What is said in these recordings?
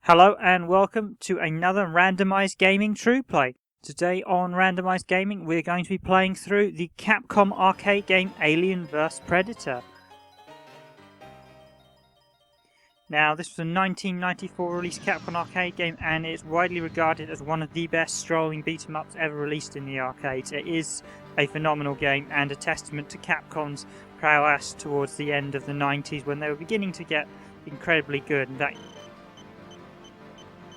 Hello and welcome to another randomized gaming TruePlay. Today on randomized gaming we're going to be playing through the Capcom arcade game Alien vs Predator. Now this was a 1994 released Capcom arcade game and it's widely regarded as one of the best strolling beat 'em ups ever released in the arcades. It is a phenomenal game and a testament to Capcom's prowess towards the end of the 90s when they were beginning to get incredibly good. And that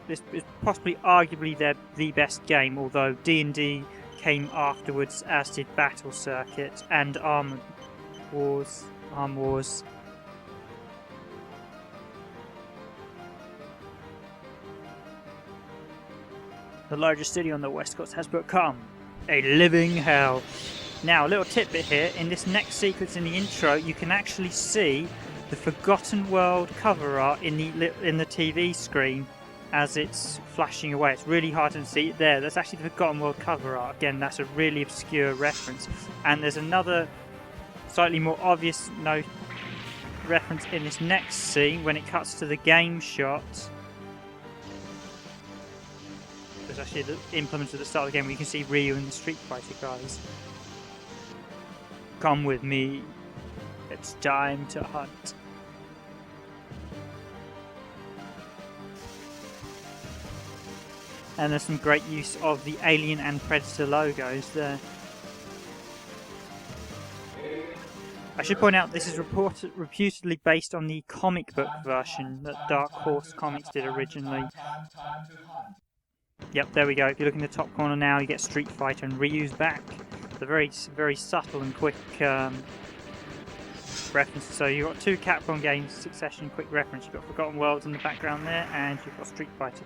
this is possibly arguably the best game, although D&D came afterwards, as did Battle Circuit and Arm Wars. The largest city on the West Coast has become a living hell. Now, a little tidbit here, in this next sequence in the intro, you can actually see the Forgotten World cover art in the TV screen as it's flashing away. It's really hard to see it there. That's actually the Forgotten World cover art. Again, that's a really obscure reference. And there's another slightly more obvious reference in this next scene when it cuts to the game shot. There's actually the implements at the start of the game where you can see Ryu and the Street Fighter guys. Come with me. It's time to hunt. And there's some great use of the Alien and Predator logos there. I should point out this is reputedly based on the comic book version that Dark Horse Comics did originally. Yep, there we go. If you look in the top corner now, you get Street Fighter and Ryu's back. The very, very subtle and quick references. So you've got two Capcom games, succession, quick reference. You've got Forgotten Worlds in the background there, and you've got Street Fighter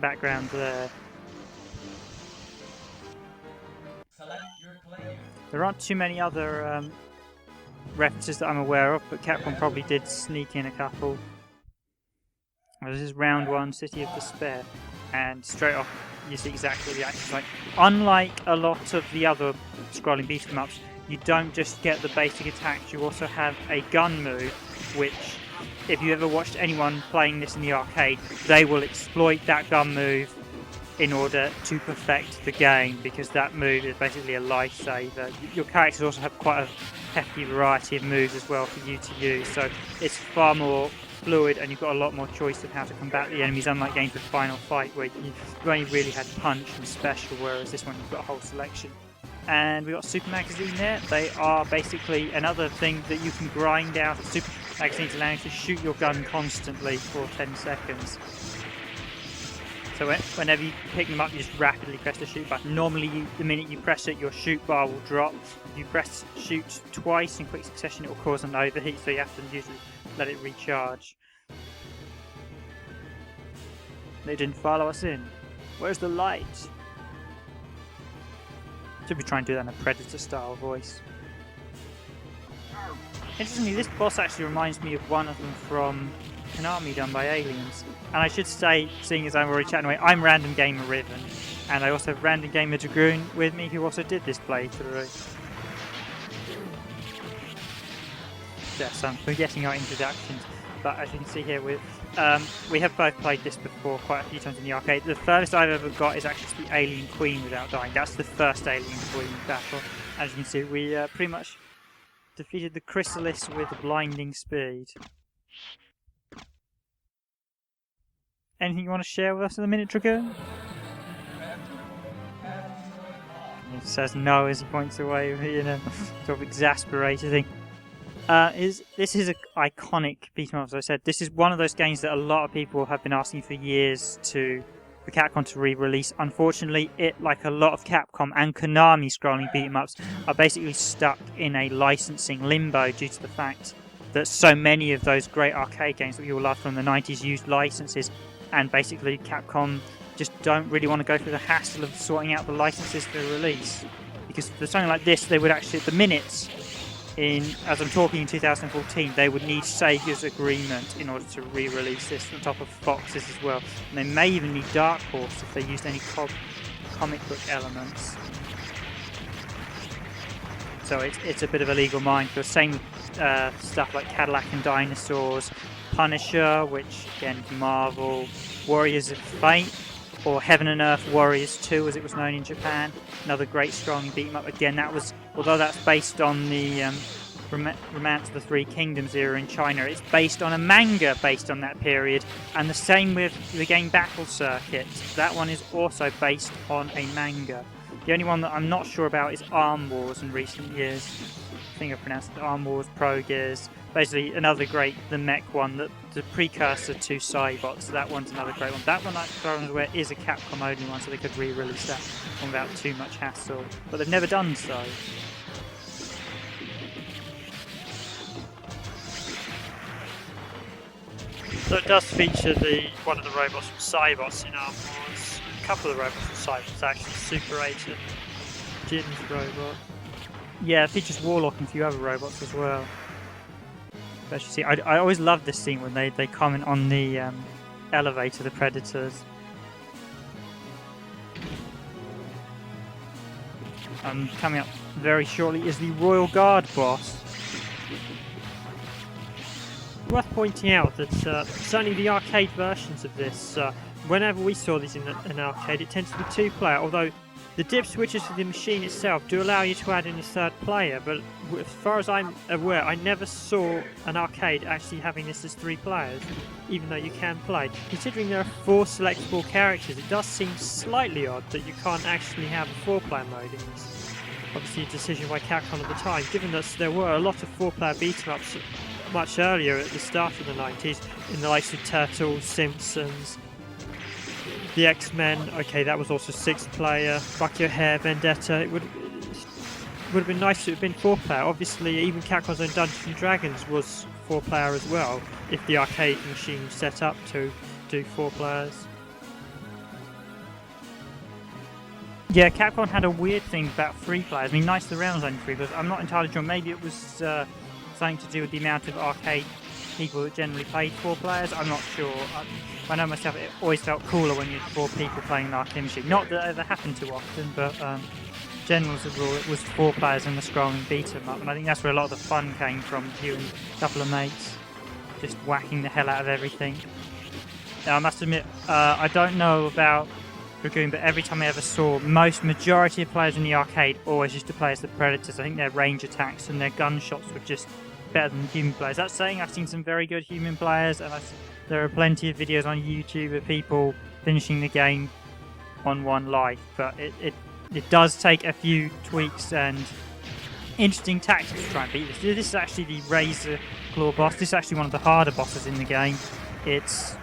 background there. There aren't too many other references that I'm aware of, but Capcom probably did sneak in a couple. This is round one, City of Despair, and straight off you see exactly the action. Like, unlike a lot of the other scrolling beat 'em ups, you don't just get the basic attacks, you also have a gun move, which if you ever watched anyone playing this in the arcade, they will exploit that gun move in order to perfect the game, because that move is basically a lifesaver. Your characters also have quite a hefty variety of moves as well for you to use, so it's far more fluid and you've got a lot more choice of how to combat the enemies, unlike games with Final Fight where you only really had punch and special, whereas this one you've got a whole selection. And we've got Super Magazine there. They are basically another thing that you can grind out. Super Magazines allow you to shoot your gun constantly for 10 seconds. So whenever you pick them up, you just rapidly press the shoot button. Normally, the minute you press it, your shoot bar will drop. If you press shoot twice in quick succession, it will cause an overheat, so you have to usually let it recharge. They didn't follow us in. Where's the light? Should be trying to do that in a Predator-style voice. Interestingly, this boss actually reminds me of one of them from Konami done by Aliens. And I should say, seeing as I'm already chatting away, I'm Random Gamer Riven, and I also have Random Gamer Dragoon with me, who also did this playthrough. Yes, I'm forgetting our introductions, but as you can see here, we have both played this before quite a few times in the arcade. The furthest I've ever got is actually the Alien Queen without dying. That's the first Alien Queen battle. As you can see, we pretty much defeated the Chrysalis with blinding speed. Anything you want to share with us in a minute, Dragoon? He says no as he points away, you know, sort of exasperated thing. This is an iconic beat 'em up, as I said. This is one of those games that a lot of people have been asking for years for Capcom to re-release. Unfortunately, it, like a lot of Capcom and Konami scrolling beat 'em ups, are basically stuck in a licensing limbo due to the fact that so many of those great arcade games that we all loved from the 90s used licenses, and basically Capcom just don't really want to go through the hassle of sorting out the licenses for release. Because for something like this, they would actually, at the minute, as I'm talking in 2014, they would need Sega's agreement in order to re-release this on top of Fox's as well. And they may even need Dark Horse if they used any comic book elements. So it's a bit of a legal minefield. Same stuff like Cadillac and Dinosaurs, Punisher, which again Marvel, Warriors of Fate, or Heaven and Earth Warriors 2 as it was known in Japan. Another great strong beat 'em up. Again, that was, although that's based on the Romance of the Three Kingdoms era in China, it's based on a manga based on that period, and the same with the game Battle Circuit. That one is also based on a manga. The only one that I'm not sure about is Arm Wars in recent years. I think I pronounced it Arm Wars, Pro Gears. Basically, another great, the mech one, the precursor to Cybots. That one's another great one. That one, as far as I'm aware, is a Capcom only one, so they could re-release that one without too much hassle. But they've never done so. So it does feature one of the robots from Cybots in Arm Wars. A couple of the robots from Cybots, actually. Super 8 and Jin's robot. Yeah, it features Warlock and a few other robots as well. But as you see, I always love this scene when they comment on the elevator, the Predators. Coming up very shortly is the Royal Guard boss. Worth pointing out that certainly the arcade versions of this, whenever we saw these in an arcade, it tends to be 2-player, although the dip switches for the machine itself do allow you to add in a 3rd player, but as far as I'm aware, I never saw an arcade actually having this as 3 players, even though you can play. Considering there are 4 selectable characters, it does seem slightly odd that you can't actually have a 4-player mode in this. Obviously a decision by Capcom at the time, given that there were a lot of 4-player beat-em-ups much earlier at the start of the 90s, in the likes of Turtles, Simpsons, the X-Men. Okay, that was also 6-player. Bucky O'Hare, Vendetta. It would have been nice if it had been 4-player. Obviously, even Capcom's own Dungeons and Dragons was 4-player as well, if the arcade machine was set up to do 4 players. Yeah, Capcom had a weird thing about 3 players. I mean, Knights of the Realm was only 3, but I'm not entirely sure. Maybe it was something to do with the amount of arcade people that generally played 4 players. I'm not sure. I know myself, it always felt cooler when you had 4 people playing an arcade machine. Not that it ever happened too often, but general as a rule, it was 4 players in the scrolling beat 'em up, and I think that's where a lot of the fun came from. You and a couple of mates just whacking the hell out of everything. Now, I must admit, I don't know about Dragoon, but every time I ever saw, majority of players in the arcade always used to play as the Predators. I think their range attacks and their gunshots were just better than human players. That's saying I've seen some very good human players, and there are plenty of videos on YouTube of people finishing the game on 1 life, but it does take a few tweaks and interesting tactics to try and beat this. This is actually the Razor Claw boss. This is actually one of the harder bosses in the game. It's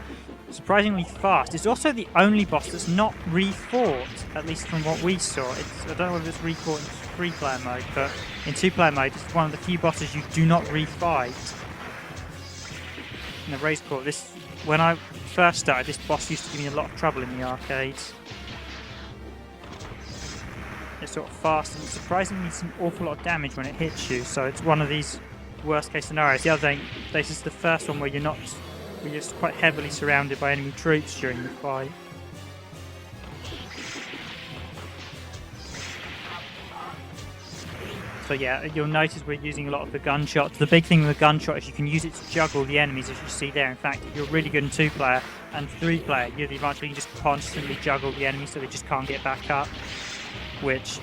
surprisingly fast. It's also the only boss that's not re-fought, at least from what we saw. I don't know whether it's re-fought in 3-player mode, but in 2-player mode, it's one of the few bosses you do not re-fight. In the Razor Claw, when I first started, this boss used to give me a lot of trouble in the arcades. It's sort of fast and surprisingly it's an awful lot of damage when it hits you, so it's one of these worst case scenarios. The other thing, this is the first one where you're just quite heavily surrounded by enemy troops during the fight. So yeah, you'll notice we're using a lot of the gunshots. The big thing with the gunshot is you can use it to juggle the enemies, as you see there. In fact, if you're really good in 2-player and 3-player, you have the advantage where you just constantly juggle the enemies so they just can't get back up. Which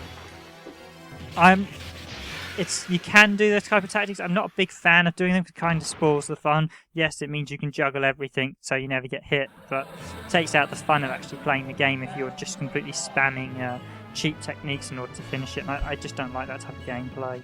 you can do those type of tactics. I'm not a big fan of doing them because it kind of spoils the fun. Yes, it means you can juggle everything so you never get hit, but it takes out the fun of actually playing the game if you're just completely spamming cheap techniques in order to finish it, and I just don't like that type of gameplay.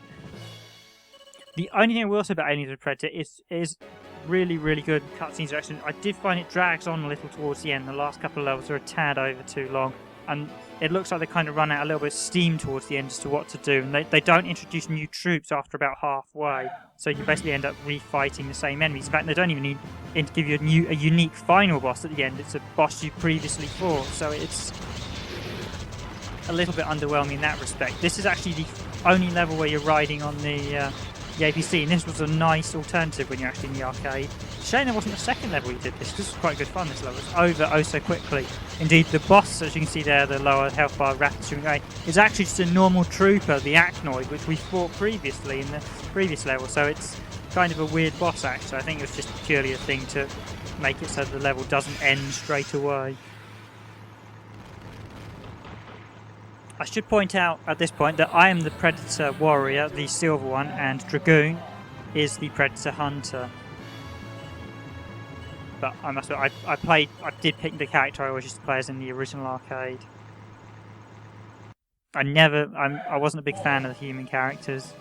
The only thing I will say about Alien vs Predator is really, really good cutscenes direction. I did find it drags on a little towards the end. The last couple of levels are a tad over too long, and it looks like they kind of run out a little bit of steam towards the end as to what to do, and they don't introduce new troops after about halfway, so you basically end up refighting the same enemies. In fact, they don't even need to give you a unique final boss at the end. It's a boss you previously fought, so it's a little bit underwhelming in that respect. This is actually the only level where you're riding on the APC, and this was a nice alternative when you're actually in the arcade. Shame there wasn't a second level you did this. This was quite good fun, this level. It's over oh so quickly. Indeed, the boss, as you can see there, the lower health bar rapid shooting range, is actually just a normal trooper, the Acnoid, which we fought previously in the previous level. So it's kind of a weird boss actually. I think it was just purely a thing to make it so the level doesn't end straight away. I should point out at this point that I am the Predator Warrior, the silver one, and Dragoon is the Predator Hunter. But I must admit, I did pick the character I always used to play as in the original arcade. I wasn't a big fan of the human characters.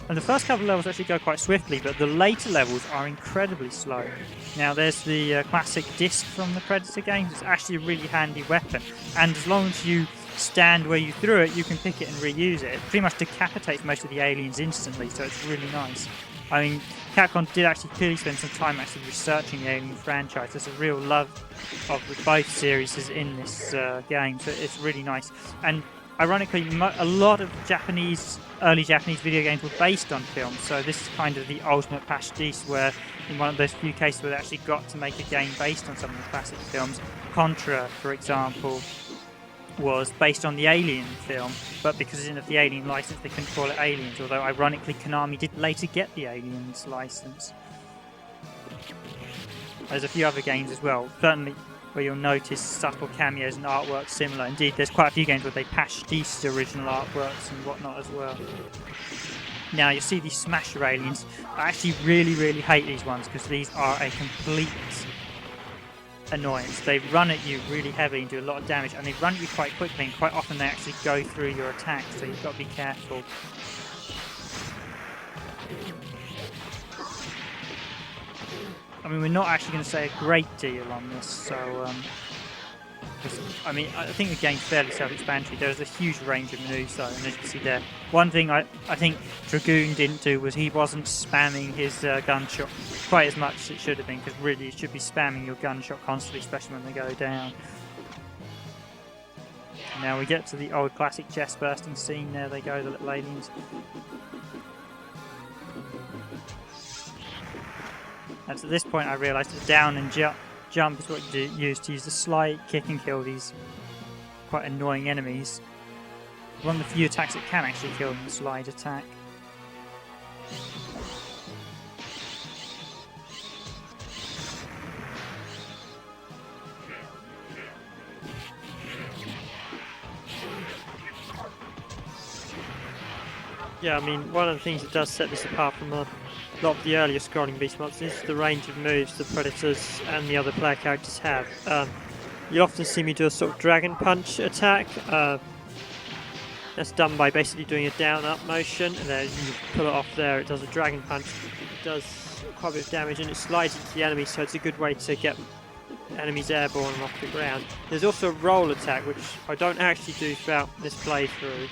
And the first couple of levels actually go quite swiftly, but the later levels are incredibly slow. Now there's the classic disc from the Predator games. It's actually a really handy weapon, and as long as you stand where you threw it, you can pick it and reuse it. It pretty much decapitates most of the aliens instantly, so it's really nice. I mean, Capcom did actually clearly spend some time actually researching the Alien franchise. There's a real love of both series in this game, so it's really nice. And ironically, a lot of early Japanese video games were based on films, so this is kind of the ultimate pastiche, where in one of those few cases where they actually got to make a game based on some of the classic films. Contra, for example, was based on the Alien film, but because it didn't have the Alien license, they couldn't call it Aliens, although ironically Konami did later get the Aliens license. There's a few other games as well, certainly where you'll notice subtle cameos and artwork similar. Indeed, there's quite a few games where they pastiche the original artworks and whatnot as well. Now, you see these Smasher aliens. I actually really, really hate these ones because these are a complete annoyance. They run at you really heavily and do a lot of damage, and they run at you quite quickly, and quite often they actually go through your attack, so you've got to be careful. I mean, we're not actually going to say a great deal on this, so I mean, I think the game's fairly self-explanatory. There's a huge range of moves, though, and as you can see there, one thing I think Dragoon didn't do was he wasn't spamming his gunshot quite as much as it should have been, because really you should be spamming your gunshot constantly, especially when they go down. Now we get to the old classic chest bursting scene. There they go, the little aliens. And at this point I realised that down and jump is what you use to use the slide, kick and kill these quite annoying enemies. One of the few attacks that can actually kill them, the slide attack. Yeah, I mean, one of the things that does set this apart from a lot of the earlier scrolling beast monsters is the range of moves the Predators and the other player characters have. You'll often see me do a sort of dragon punch attack. That's done by basically doing a down-up motion, and then you pull it off there, it does a dragon punch. It does quite a bit of damage, and it slides into the enemy, so it's a good way to get enemies airborne and off the ground. There's also a roll attack, which I don't actually do throughout this playthrough,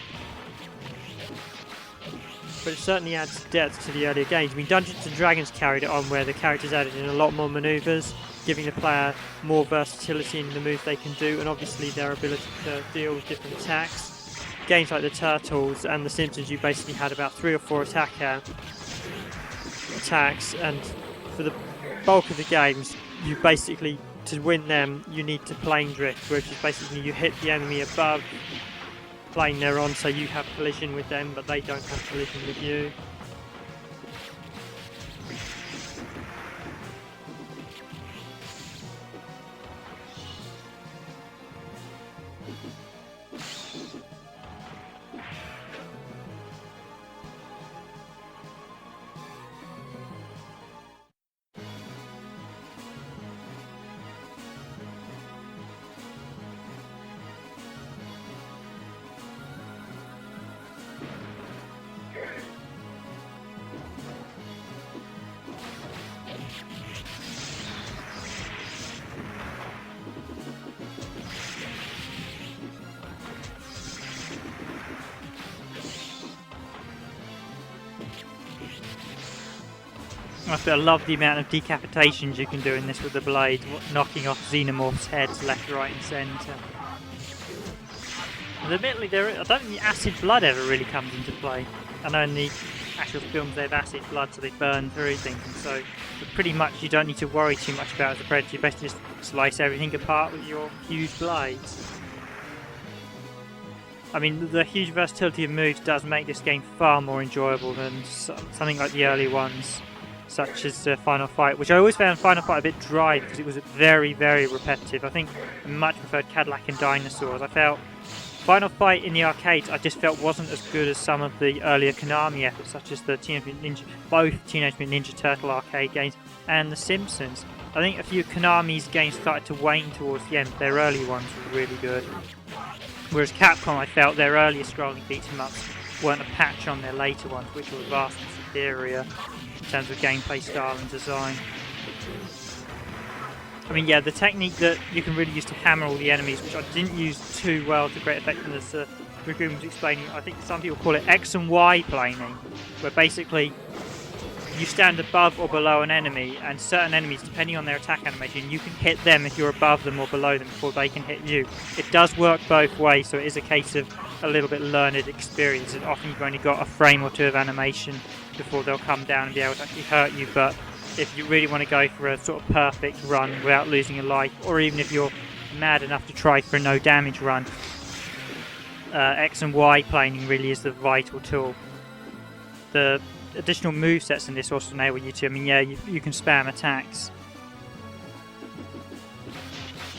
but it certainly adds depth to the earlier games. I mean, Dungeons & Dragons carried it on, where the characters added in a lot more manoeuvres, giving the player more versatility in the moves they can do, and obviously their ability to deal with different attacks. Games like the Turtles and the Simpsons, you basically had about 3 or 4 attacks, and for the bulk of the games, you basically, to win them, you need to plane drift, which is basically you hit the enemy above plane they're on, so you have collision with them, but they don't have collision with you. I love the amount of decapitations you can do in this with the blade, knocking off xenomorphs' heads left, right and centre. And admittedly, I don't think the acid blood ever really comes into play. I know in the actual films they have acid blood, so they burn through things, and so but pretty much you don't need to worry too much about as a Predator. You basically just slice everything apart with your huge blades. I mean, the huge versatility of moves does make this game far more enjoyable than something like the early ones, such as Final Fight, which I always found Final Fight a bit dry because it was very, very repetitive. I think I much preferred Cadillac and Dinosaurs. I felt Final Fight in the arcades, I just felt wasn't as good as some of the earlier Konami efforts, such as the both Teenage Mutant Ninja Turtle arcade games and The Simpsons. I think a few of Konami's games started to wane towards the end. Their early ones were really good. Whereas Capcom, I felt their earlier scrolling beat-em-ups weren't a patch on their later ones, which were vastly superior in terms of gameplay style and design. I mean, yeah, the technique that you can really use to hammer all the enemies, which I didn't use too well to great effect, and as Dragoon was explaining, I think some people call it X and Y planing, where basically you stand above or below an enemy, and certain enemies, depending on their attack animation, you can hit them if you're above them or below them before they can hit you. It does work both ways, so it is a case of a little bit learned experience, and often you've only got a frame or two of animation before they'll come down and be able to actually hurt you. But if you really want to go for a sort of perfect run without losing a life, or even if you're mad enough to try for a no damage run, X and Y planing really is the vital tool. The additional movesets in this also enable you to, I mean, yeah, you can spam attacks.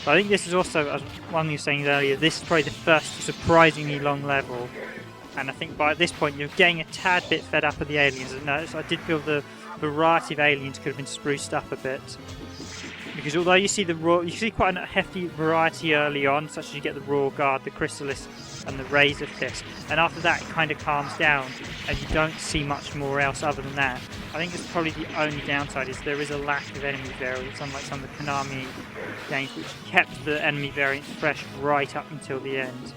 But I think this is also, as one thing you were saying earlier, this is probably the first surprisingly long level, and I think by this point you're getting a tad bit fed up with the aliens. And notice I did feel the variety of aliens could have been spruced up a bit, because although you see you see quite a hefty variety early on, such as you get the Raw Guard, the Chrysalis, and the Razor Fist, and after that it kind of calms down and you don't see much more else other than that. I think it's probably the only downside is there is a lack of enemy variants, unlike some of the Konami games which kept the enemy variants fresh right up until the end.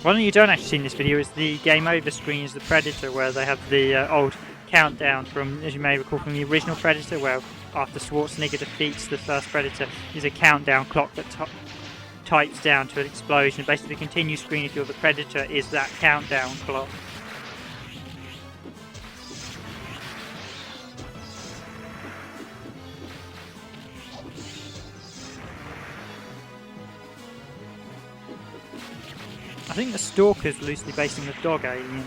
One thing you don't actually see in this video is the game over screen is the Predator, where they have the old countdown from, as you may recall, from the original Predator, where after Schwarzenegger defeats the first Predator, there's a countdown clock that types down to an explosion. Basically, the continue screen, if you're the Predator, is that countdown clock. I think the Stalker's loosely based on the dog alien.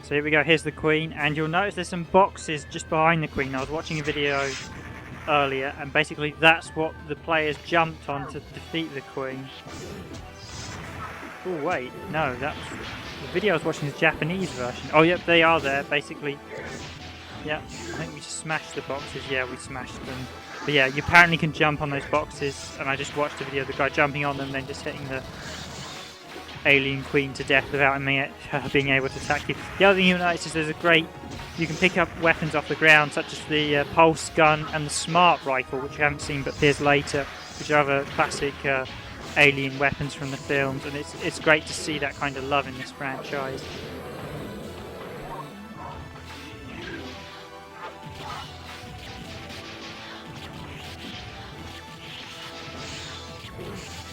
So here we go, here's the Queen, and you'll notice there's some boxes just behind the Queen. I was watching a video earlier, and basically that's what the players jumped on to defeat the Queen. Oh wait, no, that's... The video I was watching is the Japanese version. Oh yep, they are there, basically. Yeah, I think we just smashed the boxes. Yeah, we smashed them. But yeah, you apparently can jump on those boxes, and I just watched the video of the guy jumping on them and then just hitting the alien Queen to death without her being able to attack you. The other thing you'll notice is there's a great... You can pick up weapons off the ground, such as the pulse gun and the smart rifle, which you haven't seen but appears later, which are other classic alien weapons from the films, and it's great to see that kind of love in this franchise.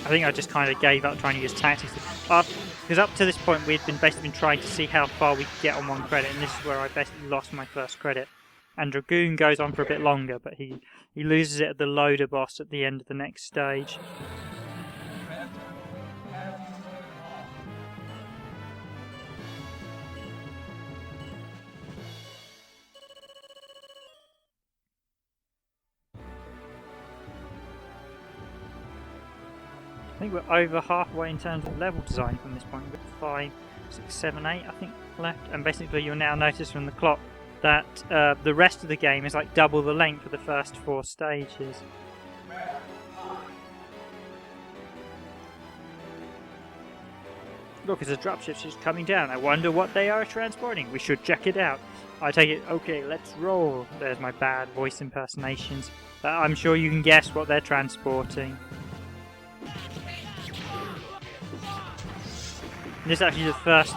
I think I just kind of gave up trying to use tactics, because up to this point we'd basically been trying to see how far we could get on one credit, and this is where I basically lost my first credit. And Dragoon goes on for a bit longer, but he loses it at the loader boss at the end of the next stage. I think we're over halfway in terms of level design from this point. We've got 5, 6, 7, 8 I think left, and basically you'll now notice from the clock that the rest of the game is like double the length of the first 4 stages. Look, there's a dropship just coming down. I wonder what they are transporting. We should check it out. I take it, okay, let's roll. There's my bad voice impersonations. I'm sure you can guess what they're transporting. This is actually the first,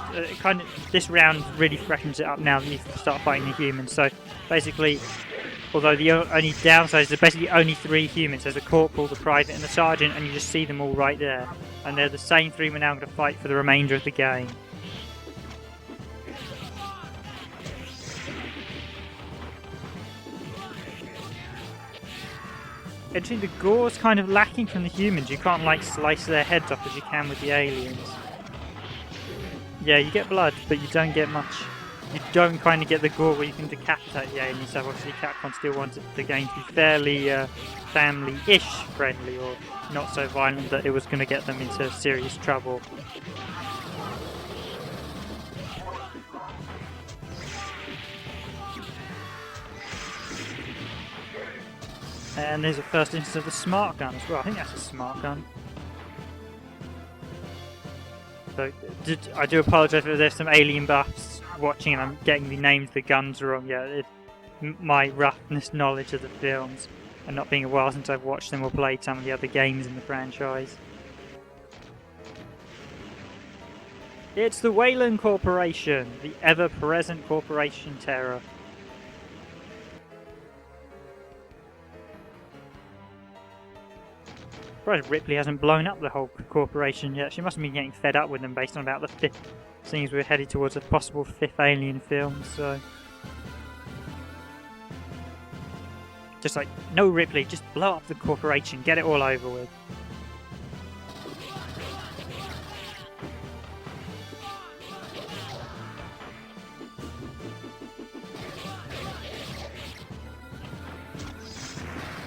this round really freshens it up now that you start fighting the humans. So basically, Although the only downside is there's basically only 3 humans. There's a corporal, the private and the sergeant, and you just see them all right there. And they're the same 3 we're now going to fight for the remainder of the game. Actually, the gore's kind of lacking from the humans. You can't like slice their heads off as you can with the aliens. Yeah, you get blood, but you don't get much. You don't kind of get the gore where you can decapitate the aliens. So obviously Capcom still wanted the game to be fairly family-ish friendly, or not so violent that it was going to get them into serious trouble. And there's a first instance of the smart gun as well. I think that's a smart gun. So, I do apologise if there's some alien buffs watching and I'm getting the names of the guns wrong. Yeah, my roughness knowledge of the films and not being a while since I've watched them or played some of the other games in the franchise. It's the Wayland Corporation, the ever-present corporation terror. Surprised Ripley hasn't blown up the whole corporation yet. She must have been getting fed up with them based on about the 5th. Seems we're headed towards a possible 5th Alien film, so... Just like, no Ripley, just blow up the corporation, get it all over with.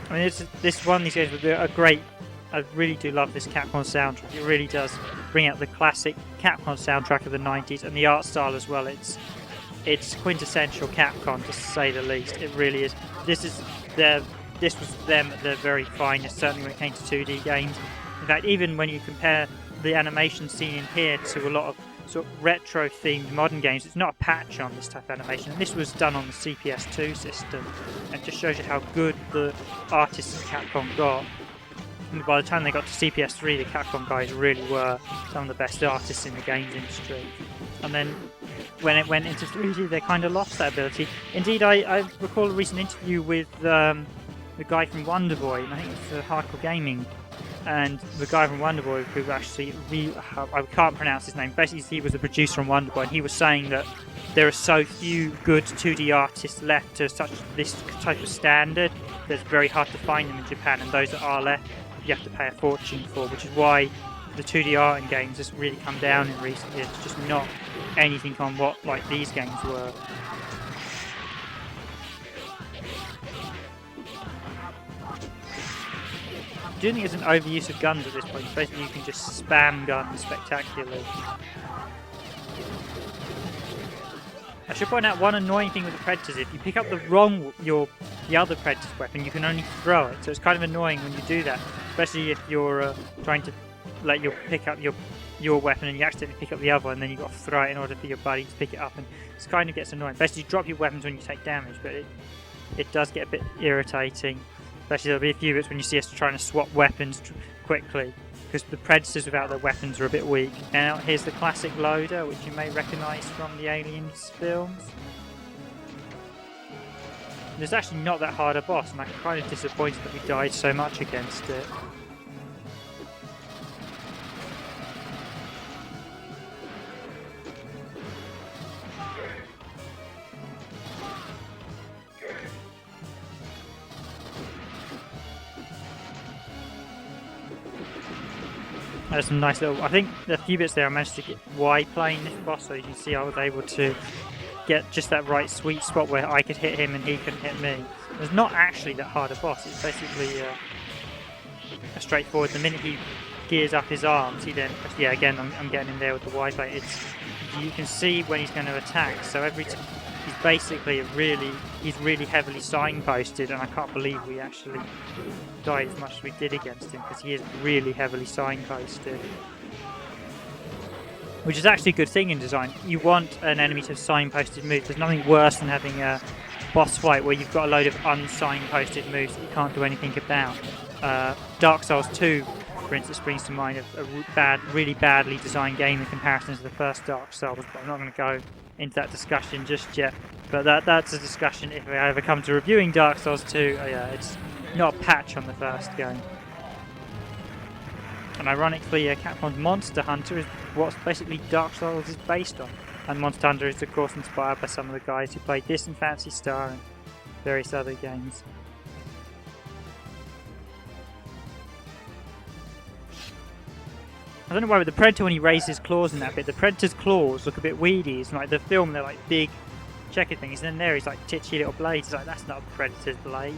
I mean, this one, these games would be a great... I really do love this Capcom soundtrack. It really does bring out the classic Capcom soundtrack of the 90s, and the art style as well. It's quintessential Capcom, to say the least. It really is. This was them at their very finest, certainly when it came to 2D games. In fact, even when you compare the animation seen in here to a lot of sort of retro-themed modern games, it's not a patch on this type of animation. And this was done on the CPS2 system, and it just shows you how good the artists at Capcom got. And by the time they got to CPS3, the Capcom guys really were some of the best artists in the games industry. And then when it went into 3D, they kind of lost that ability. Indeed, I recall a recent interview with the guy from Wonder Boy, and I think it's Hardcore Gaming. And the guy from Wonder Boy, who actually, I can't pronounce his name, basically he was the producer on Wonder Boy, and he was saying that there are so few good 2D artists left to this type of standard that it's very hard to find them in Japan, and those that are left, you have to pay a fortune for, which is why the 2D art in games has really come down in recent years. It's just not anything on what like these games were. I do think it's an overuse of guns at this point. Basically, you can just spam guns spectacularly. I should point out one annoying thing with the Predators: if you pick up the other Predator's weapon, you can only throw it. So it's kind of annoying when you do that, especially if you're trying to let you pick up your weapon and you accidentally pick up the other one, and then you've got to throw it in order for your buddy to pick it up, and it kind of gets annoying. Basically, you drop your weapons when you take damage, but it does get a bit irritating. Especially there'll be a few bits when you see us trying to swap weapons quickly, because the Predators without their weapons are a bit weak. Now here's the classic loader, which you may recognise from the Aliens films. It's actually not that hard a boss, and I'm kind of disappointed that we died so much against it. There's some nice little... I think a few bits there I managed to get wide playing this boss, so you can see I was able to get just that right sweet spot where I could hit him and he couldn't hit me. It's not actually that hard a boss, it's basically a straightforward. The minute he gears up his arms, he then... Yeah, again, I'm getting in there with the wide play. You can see when he's going to attack, so every time... He's basically he's really heavily signposted, and I can't believe we actually died as much as we did against him, because he is really heavily signposted. Which is actually a good thing in design. You want an enemy to have signposted moves. There's nothing worse than having a boss fight where you've got a load of unsignposted moves that you can't do anything about. Dark Souls 2, for instance, brings to mind a really badly designed game in comparison to the first Dark Souls, but I'm not going to go into that discussion just yet. But that's a discussion if I ever come to reviewing Dark Souls 2. Yeah, it's not a patch on the first game. And ironically, Capcom's Monster Hunter is what basically Dark Souls is based on. And Monster Hunter is of course inspired by some of the guys who played this and Phantasy Star and various other games. I don't know why, but the Predator, when he raises his claws in that bit, the Predator's claws look a bit weedy. It's like the film, they're like big checkered things, and then there he's like titchy little blades. It's like, that's not a Predator's blade.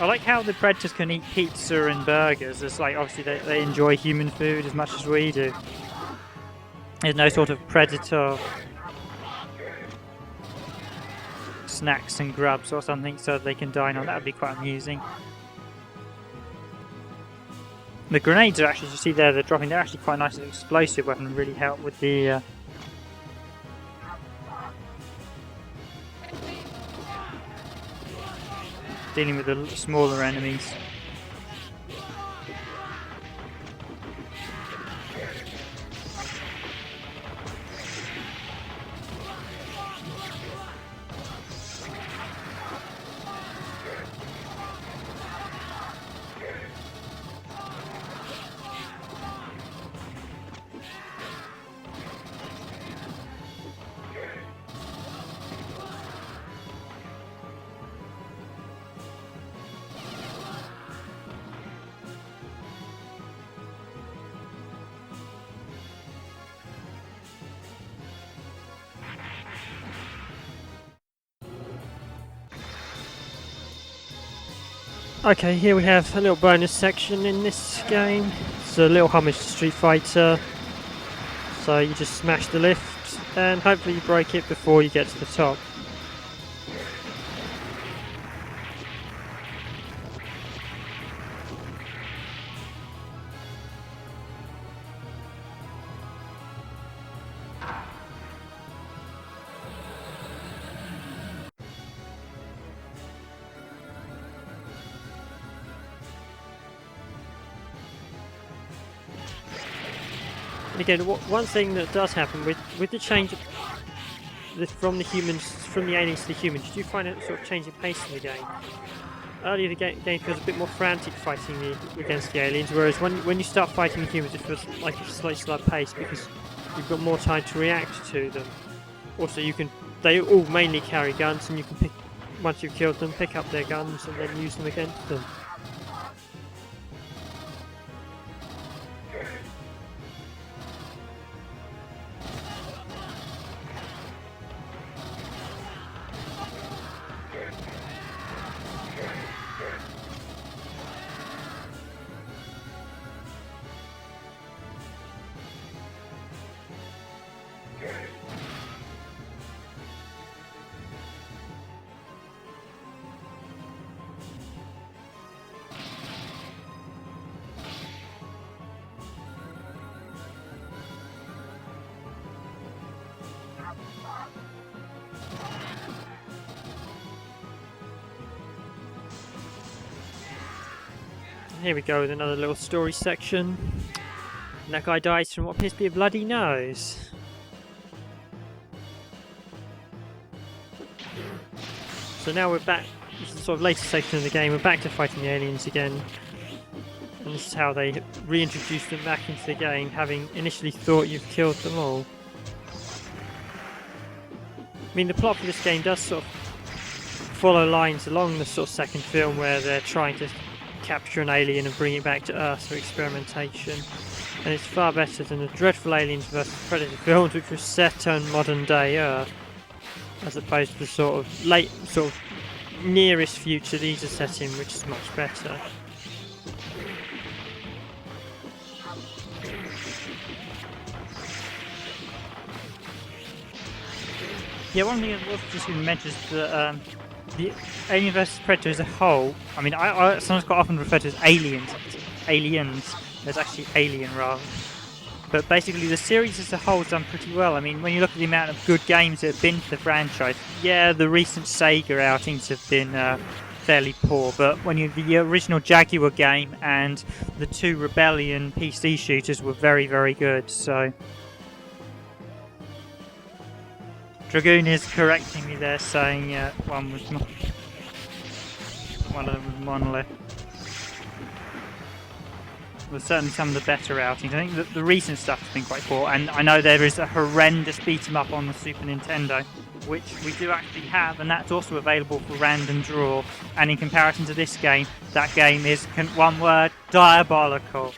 I like how the Predators can eat pizza and burgers. It's like, obviously they enjoy human food as much as we do. There's no sort of Predator snacks and grubs or something so they can dine on. That would be quite amusing. The grenades are actually, you see there, they're dropping, they're actually quite a nice explosive weapon and really help with the dealing with the smaller enemies. Okay, here we have a little bonus section in this game. It's a little homage to Street Fighter. So you just smash the lift and hopefully you break it before you get to the top. And again, one thing that does happen with the change from the aliens to the humans, you do find a sort of change in pace in the game. Earlier the game feels a bit more frantic fighting against the aliens, whereas when you start fighting the humans it feels like a slightly slower pace because you've got more time to react to them. Also they all mainly carry guns and you can once you've killed them, pick up their guns and then use them against them. Here we go with another little story section. And that guy dies from what appears to be a bloody nose. So now we're back, this is the sort of later section of the game, we're back to fighting the aliens again. And this is how they reintroduce them back into the game, having initially thought you've killed them all. I mean, the plot for this game does sort of follow lines along the sort of second film where they're trying to capture an alien and bring it back to Earth for experimentation, and it's far better than the dreadful Aliens vs Predator films, which was set on modern day Earth, as opposed to the sort of nearest future these are set in, which is much better. Yeah, one thing I was just going to mention is that the Alien vs Predator as a whole, I mean, I sometimes quite often refer to as aliens. Aliens. There's actually alien rather. But basically, the series as a whole has done pretty well. I mean, when you look at the amount of good games that have been to the franchise, yeah, the recent Sega outings have been fairly poor. But when you the original Jaguar game and the 2 Rebellion PC shooters were very, very good. So Dragoon is correcting me there, saying one of them was Monolith. Well, certainly some of the better outings. I think that the recent stuff has been quite poor, and I know there is a horrendous beat 'em up on the Super Nintendo, which we do actually have, and that's also available for random draw. And in comparison to this game, that game is, one word, diabolical.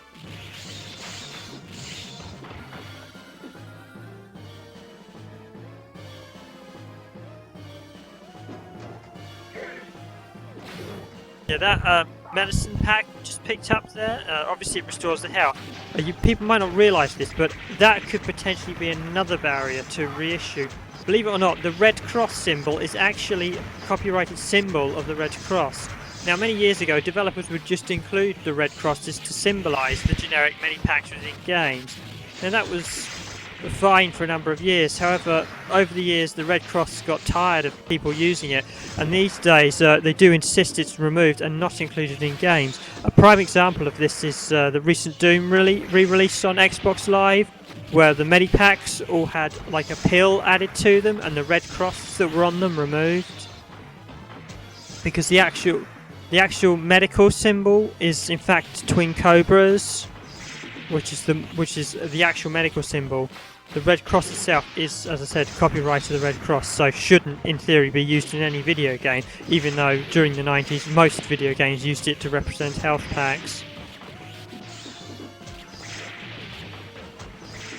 Yeah, that medicine pack just picked up there. Obviously, it restores the health. People might not realise this, but that could potentially be another barrier to reissue. Believe it or not, the Red Cross symbol is actually a copyrighted symbol of the Red Cross. Now, many years ago, developers would just include the Red Crosses to symbolise the generic mini-packs within games. Now, that was fine for a number of years. However, over the years, the Red Cross got tired of people using it, and these days they do insist it's removed and not included in games. A prime example of this is the recent Doom re-release on Xbox Live, where the Medipacks all had like a pill added to them and the Red Crosses that were on them removed, because the actual medical symbol is in fact twin cobras, which is the actual medical symbol. The Red Cross itself is, as I said, copyright to the Red Cross, so shouldn't, in theory, be used in any video game, even though during the 90s most video games used it to represent health packs.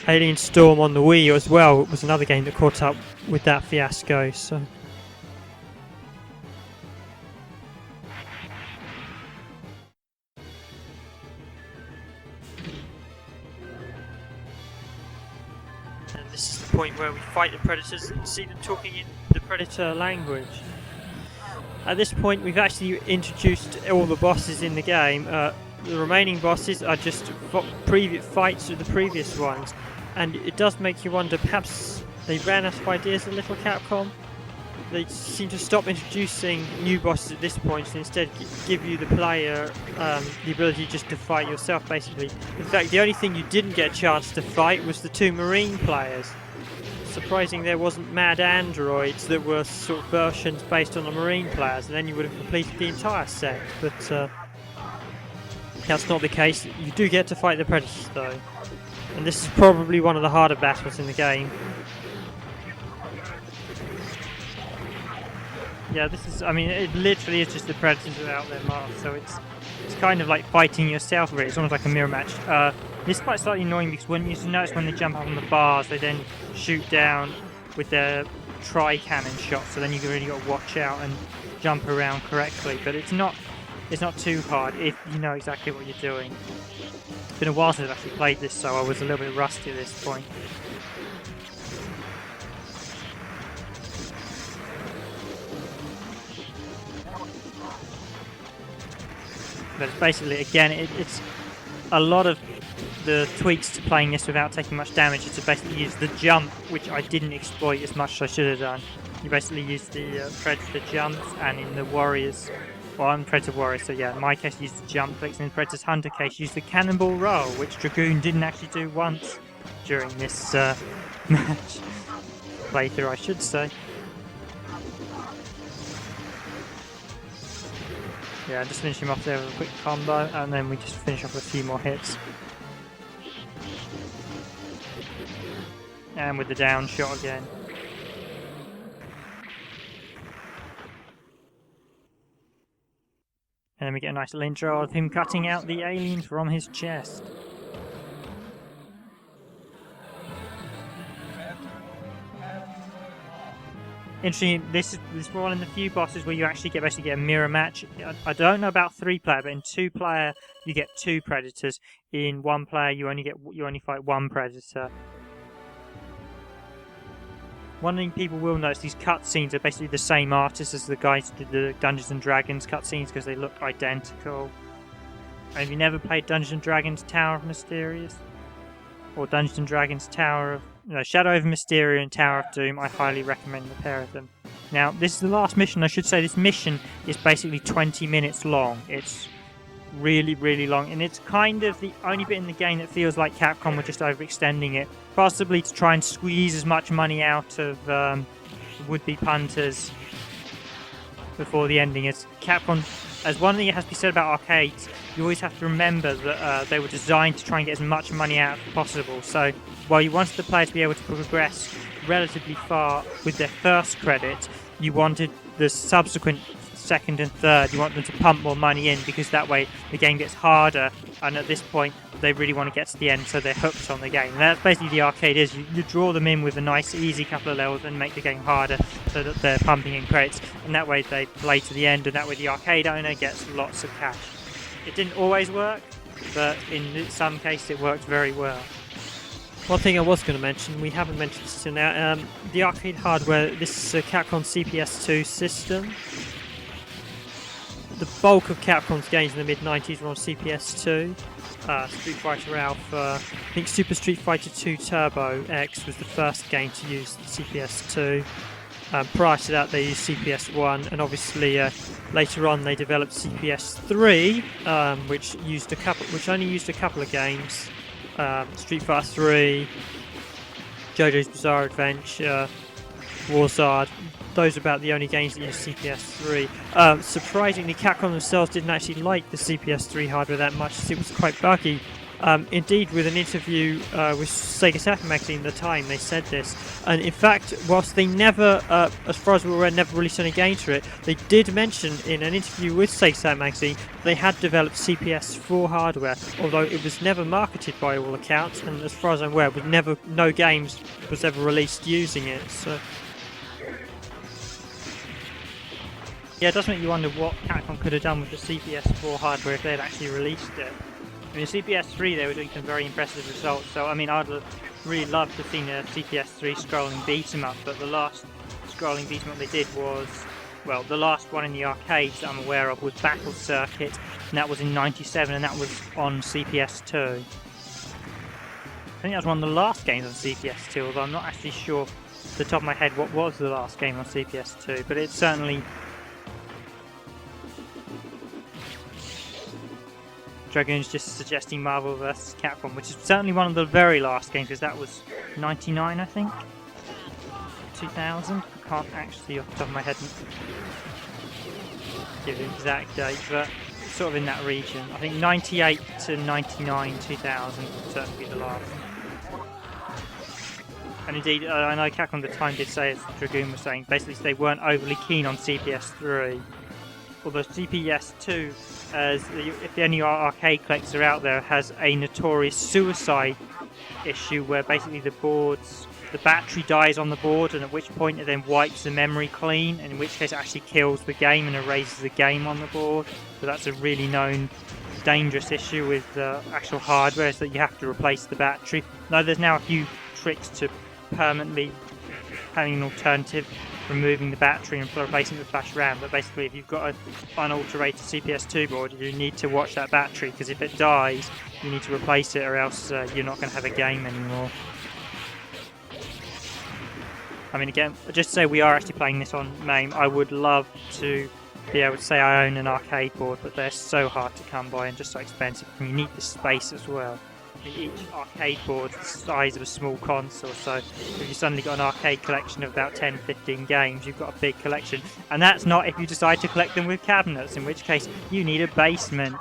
Alien Storm on the Wii as well was another game that caught up with that fiasco. So. This is the point where we fight the predators and see them talking in the predator language. At this point, we've actually introduced all the bosses in the game. The remaining bosses are just previous fights with the previous ones, and it does make you wonder, perhaps they ran out of ideas a little, Capcom? They seem to stop introducing new bosses at this point and instead give you, the player, the ability just to fight yourself, basically. In fact, the only thing you didn't get a chance to fight was the 2 Marine players. Surprising there wasn't mad androids that were sort of versions based on the Marine players, and then you would have completed the entire set. But that's not the case. You do get to fight the Predators, though. And this is probably one of the harder battles in the game. Yeah, this is, I mean, it literally is just the Predators without their masks, so it's kind of like fighting yourself, really. It's almost like a mirror match. This is quite slightly annoying because when you notice when they jump up on the bars, they then shoot down with their tri-cannon shot, so then you've really got to watch out and jump around correctly. But it's not too hard if you know exactly what you're doing. It's been a while since I've actually played this, so I was a little bit rusty at this point. But it's basically, again, it's a lot of the tweaks to playing this without taking much damage is to basically use the jump, which I didn't exploit as much as I should have done. You basically use the Predator jumps, and in the Warriors, well, I'm Predator Warrior, so yeah, in my case, use the jump clicks, and in Predator's Hunter case, use the Cannonball Roll, which Dragoon didn't actually do once during this match. Playthrough, I should say. Yeah, just finish him off there with a quick combo, and then we just finish off with a few more hits. And with the down shot again. And then we get a nice little intro of him cutting out the alien from his chest. Interesting, this is one of the few bosses where you actually basically get a mirror match. I don't know about 3-player, but in 2-player you get 2 predators. In 1-player you only fight 1 predator. One thing people will notice, these cutscenes are basically the same artists as the guys who did the Dungeons and Dragons cutscenes because they look identical. Have you never played Dungeons and Dragons Tower of Mysterious? or Dungeons and Dragons Shadow of Mysteria and Tower of Doom, I highly recommend the pair of them. Now, this is the last mission. I should say this mission is basically 20 minutes long. It's really, really long, and it's kind of the only bit in the game that feels like Capcom were just overextending it, possibly to try and squeeze as much money out of would-be punters before the ending. As Capcom, as one thing that has to be said about arcades, you always have to remember that they were designed to try and get as much money out as possible. So while you wanted the player to be able to progress relatively far with their first credit, you wanted the subsequent second and third, you want them to pump more money in, because that way the game gets harder, and at this point they really want to get to the end so they're hooked on the game. And that's basically the arcade is. You draw them in with a nice easy couple of levels and make the game harder so that they're pumping in credits, and that way they play to the end, and that way the arcade owner gets lots of cash. It didn't always work, but in some cases it worked very well. One thing I was going to mention, we haven't mentioned this till now, the arcade hardware, this is a Capcom CPS2 system. The bulk of Capcom's games in the mid-90s were on CPS2. Street Fighter Alpha, I think Super Street Fighter 2 Turbo X was the first game to use CPS2. Prior to that they used CPS1, and obviously later on they developed CPS3, which only used a couple of games. Street Fighter 3, JoJo's Bizarre Adventure, Warzard. Those are about the only games that use CPS3. Surprisingly, Capcom themselves didn't actually like the CPS3 hardware that much, as it was quite buggy. Indeed, with an interview with Sega Saturn magazine at the time, they said this. And in fact, whilst they never, as far as we were aware, never released any games for it, they did mention in an interview with Sega Saturn magazine they had developed CPS4 hardware, although it was never marketed by all accounts, and as far as I'm aware, no games was ever released using it. So. Yeah, it does make you wonder what Capcom could have done with the CPS4 hardware if they had actually released it. I mean, CPS3 they were doing some very impressive results, so I mean, I'd really love to have seen a CPS3 scrolling beat 'em up, but the last scrolling beat 'em up they did was, well, the last one in the arcades that I'm aware of was Battle Circuit, and that was in '97, and that was on CPS2. I think that was one of the last games on CPS2, although I'm not actually sure off the top of my head what was the last game on CPS2, but it's certainly... Dragoon's just suggesting Marvel vs. Capcom, which is certainly one of the very last games, because that was 99, I think? 2000? I can't actually off the top of my head give an exact date, but sort of in that region. I think 98 to 99, 2000 would certainly be the last. And indeed, I know Capcom at the time did say, as Dragoon was saying, basically they weren't overly keen on CPS3. Although CPS2, if any arcade collector out there, has a notorious suicide issue where basically the battery dies on the board, and at which point it then wipes the memory clean, and in which case it actually kills the game and erases the game on the board. So that's a really known dangerous issue with actual hardware, is that you have to replace the battery. Now there's now a few tricks to permanently having an alternative, removing the battery and replacing it with flash RAM, but basically if you've got an unalterated CPS2 board, you need to watch that battery, because if it dies you need to replace it, or else you're not going to have a game anymore. I mean, again, just to say we are actually playing this on MAME, I would love to be able to say I own an arcade board, but they're so hard to come by and just so expensive, and you need the space as well. Each arcade board is the size of a small console, so if you suddenly got an arcade collection of about 10-15 games, you've got a big collection. And that's not if you decide to collect them with cabinets, in which case you need a basement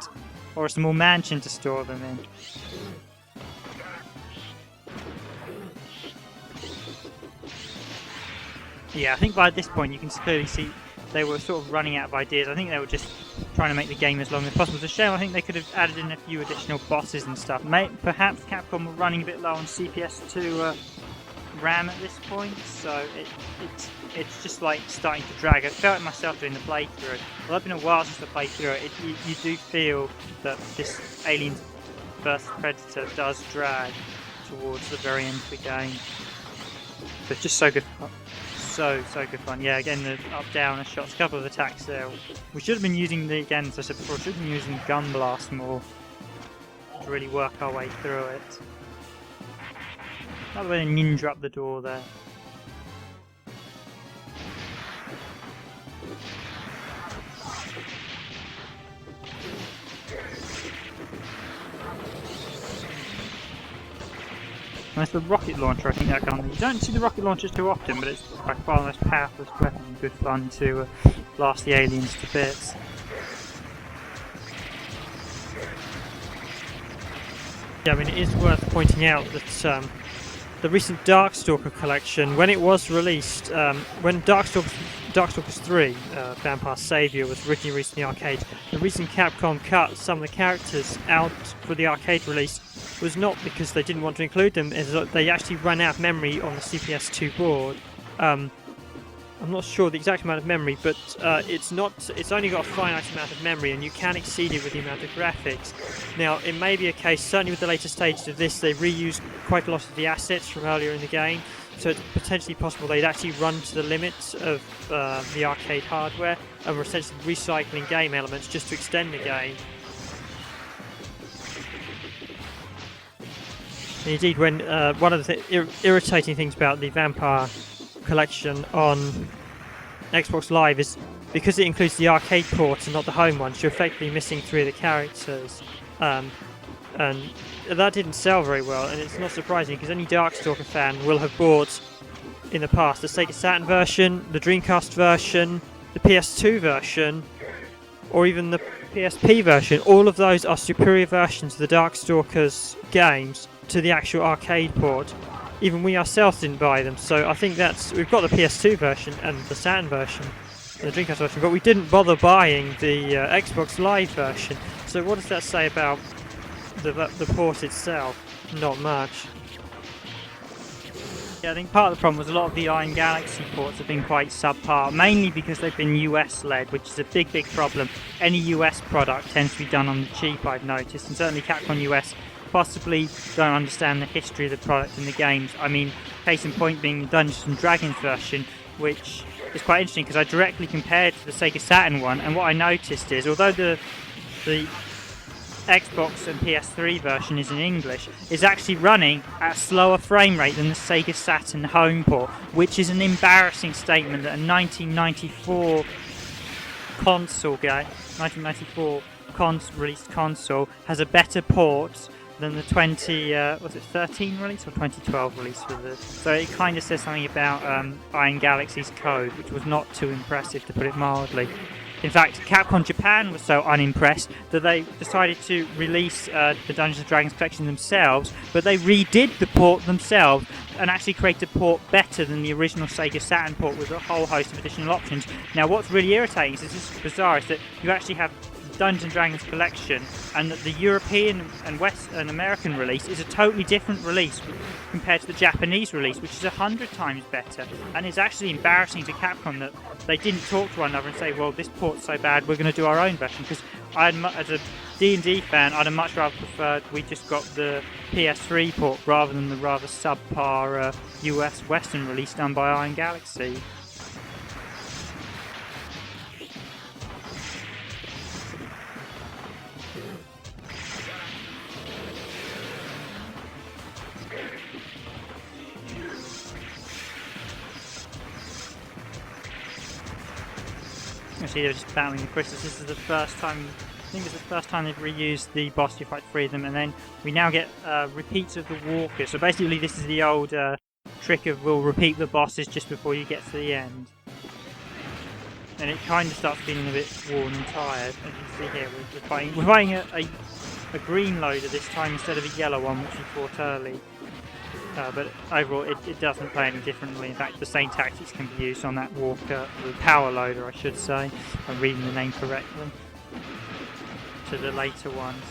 or a small mansion to store them in. Yeah, I think by this point you can clearly see they were sort of running out of ideas. I think they were just trying to make the game as long as possible. It's a shame. I think they could have added in a few additional bosses and stuff. Perhaps Capcom were running a bit low on CPS2 RAM at this point, so it's just like starting to drag. I felt it myself during the playthrough. Well, it's been a while since I played through it. You do feel that this Aliens vs Predator does drag towards the very end of the game. But it's just so good fun. So good fun. Yeah, again, the up-down shots, a couple of attacks there. We should have been using again, as I said before, should have been using Gun Blast more to really work our way through it. Not the way they ninja up the door there. That's the rocket launcher, I think that gun. You don't see the rocket launchers too often, but it's by far the most powerful weapon and good fun to blast the aliens to bits. Yeah, I mean, it is worth pointing out that the recent Darkstalker collection, when it was released, when Darkstalkers 3, Vampire Savior, was originally released in the arcade, the reason Capcom cut some of the characters out for the arcade release was not because they didn't want to include them, is that they actually ran out of memory on the CPS2 board. I'm not sure the exact amount of memory, but it's only got a finite amount of memory, and you can exceed it with the amount of graphics. Now, it may be a case, certainly with the later stages of this, they reused quite a lot of the assets from earlier in the game, so it's potentially possible they'd actually run to the limits of the arcade hardware, and were essentially recycling game elements just to extend the game. And indeed, when one of the irritating things about the Vampire collection on Xbox Live is because it includes the arcade ports and not the home ones, you're effectively missing 3 of the characters, and that didn't sell very well, and it's not surprising because any Darkstalker fan will have bought in the past the Sega Saturn version, the Dreamcast version, the PS2 version, or even the PSP version. All of those are superior versions of the Darkstalkers games to the actual arcade port. Even we ourselves didn't buy them, so I think we've got the PS2 version and the Saturn version and the Dreamcast version, but we didn't bother buying the Xbox Live version. So what does that say about the port itself? Not much. Yeah, I think part of the problem was a lot of the Iron Galaxy ports have been quite subpar, mainly because they've been US-led, which is a big problem. Any US product tends to be done on the cheap, I've noticed, and certainly Capcom US possibly don't understand the history of the product and the games. I mean, case in point being the Dungeons and Dragons version, which is quite interesting because I directly compared to the Sega Saturn one, and what I noticed is, although the Xbox and PS3 version is in English, is actually running at a slower frame rate than the Sega Saturn home port, which is an embarrassing statement that a 1994 console game, 1994 released console has a better port than the 2013 release or 2012 release for the. So it kind of says something about Iron Galaxy's code, which was not too impressive, to put it mildly. In fact, Capcom Japan was so unimpressed that they decided to release the Dungeons & Dragons collection themselves, but they redid the port themselves and actually created a port better than the original Sega Saturn port with a whole host of additional options. Now, what's really irritating is, this is bizarre, is that you actually have Dungeons & Dragons collection, and that the European and West and American release is a totally different release compared to the Japanese release, which is 100 times better. And it's actually embarrassing to Capcom that they didn't talk to one another and say, well, this port's so bad, we're going to do our own version. Because as a D&D fan, I'd have much rather preferred we just got the PS3 port rather than the rather subpar US Western release done by Iron Galaxy. Actually, they're just battling the crystals. This is the first time, I think it's the first time they've reused the boss to fight 3 of them, and then we now get repeats of the walkers. So basically, this is the old trick of we'll repeat the bosses just before you get to the end. And it kind of starts feeling a bit worn and tired. As you see here, we're fighting a green loader this time instead of a yellow one, which we fought early. But overall, it doesn't play any differently. In fact, the same tactics can be used on that walker, the power loader, I should say. If I'm reading the name correctly. To the later ones.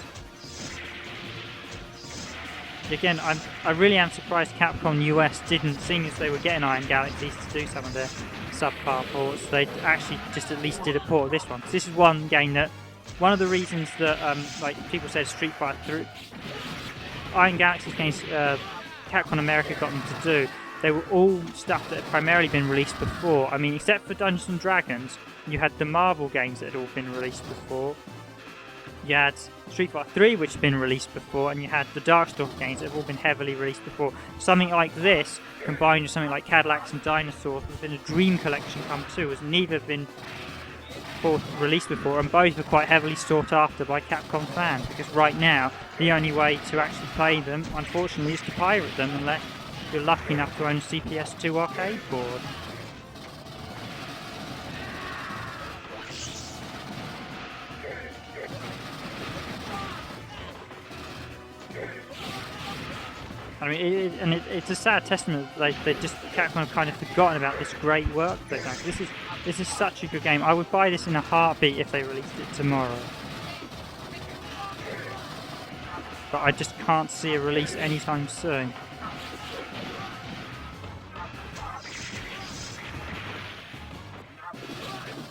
Again, I really am surprised Capcom US didn't, seeing as they were getting Iron Galaxies to do some of their subpar ports, they actually just at least did a port of this one. Because this is one game that, one of the reasons that, like people said, Street Fighter 3, Iron Galaxies games, Capcom America got them to do, they were all stuff that had primarily been released before. I mean, except for Dungeons & Dragons, you had the Marvel games that had all been released before. You had Street Fighter 3, which had been released before, and you had the Darkstalker games that have all been heavily released before. Something like this, combined with something like Cadillacs and Dinosaurs within a Dream Collection come too, has neither been released before, and both are quite heavily sought after by Capcom fans, because right now the only way to actually play them, unfortunately, is to pirate them unless you're lucky enough to own a CPS2 arcade board. I mean, it's a sad testament that Capcom have kind of forgotten about this great work they've done. This is such a good game. I would buy this in a heartbeat if they released it tomorrow. But I just can't see a release anytime soon.